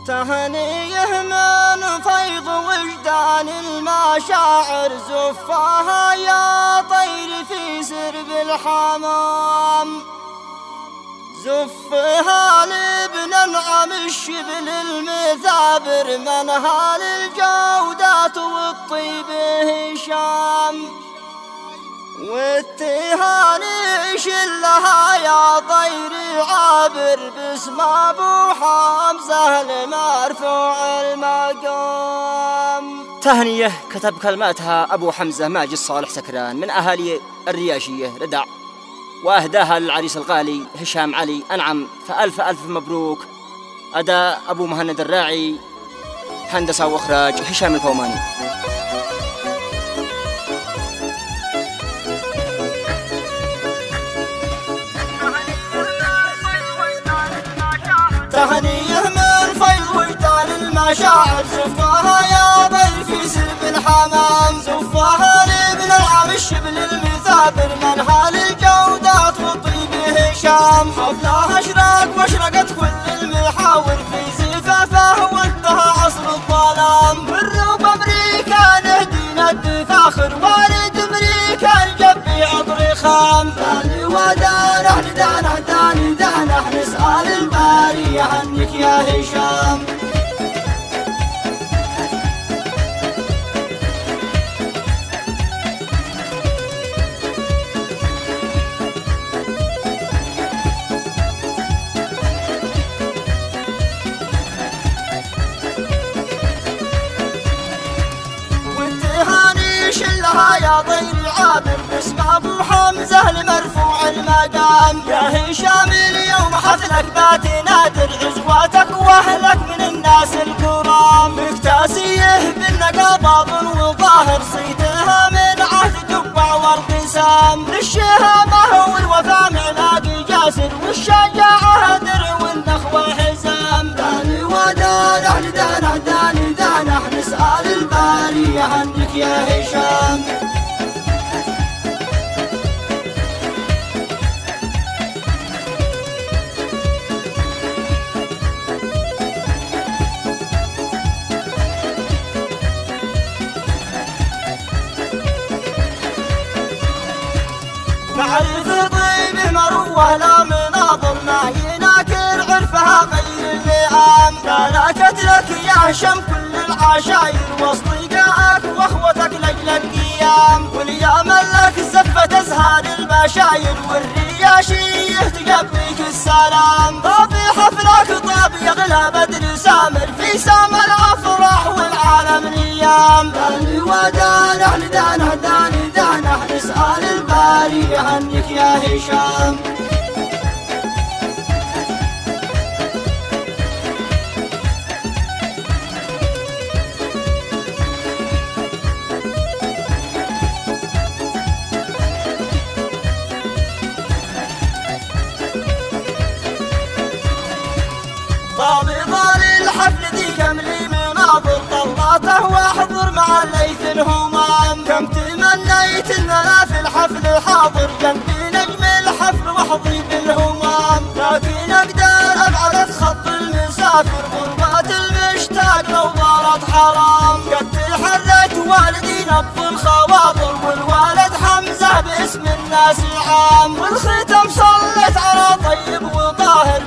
تهنيه من فيض وجدان المشاعر، زفاها يا طير في سرب الحمام، زفها لابن انعم الشبل المثابر، منها للجودات والطيب هشام، والتهاني شلها يا طير عابر، باسم ابو حمزه المرفوع المقام. تهنية كتب كلماتها ابو حمزه ماجد صالح سكران من اهالي الرياشيه ردع، واهداها للعريس الغالي هشام علي انعم، فالف الف مبروك. اداء ابو مهند الراعي، هندسه واخراج هشام الكوماني. تهنيه من فيض وجدان المشاعر، زفاها يا طير في سرب الحمام، زفاها لابن العم الشبل المثابر، منها للجودات والطيب هشام، حفلها اشراق واشرقت كل المحاور، في زفافه وانتهى عصر الظلام، بالروب امريكا نهدينا الدفاخر، والد امريكا الجبي عطر خام، داني ودانه دانه داني دانه، نسأل الباري يهنيك يا هشام. والتهاني شلها يا طير عابر، باسم ابو حمزه المرفوع المقام، يا هشام اليوم حفلك بات نادر، عزواتك واهلك من الناس الكرام، مكتاسيه بالنقابه وظاهر، صيتها من عهد جبع وارتسام، للشهامه والوفاء معناق جاسر، والشجاعه درع والنخوه حزام، داني ودانه دانه داني دانه، نسأل الباري يهنيك يا هشام. معرف طيب مروه لا مناظر، ما يناكر عرفها غير اللئام، ملكت لك يا هشام كل العشاير، واصدقائك واخوتك لاجل القيام، واليوم لك زفة ازهار البشاير، والرياشيه تقبلك السلام، طابي حفلك طابي يغلى بدر سامر، في سام الافراح والعالم نيام، داني ودانه دانه داني دانه، نسأل الباري يهنيك يا هشام. طال الحفل ذي كم لي مناظر، طلاته واحضر مع الليث الهمام، كم تمنيت اننا في الحفل حاضر، جنبي نجم الحفل واحظي بالهمام، لكن اقدر ابعد خط المسافر، غربة المشتاق لو ضارت حرام، قد تحريت والدي نبض الخواطر، والوالد حمزه باسم الناس عام، والختم صليت على طيب وطاهر،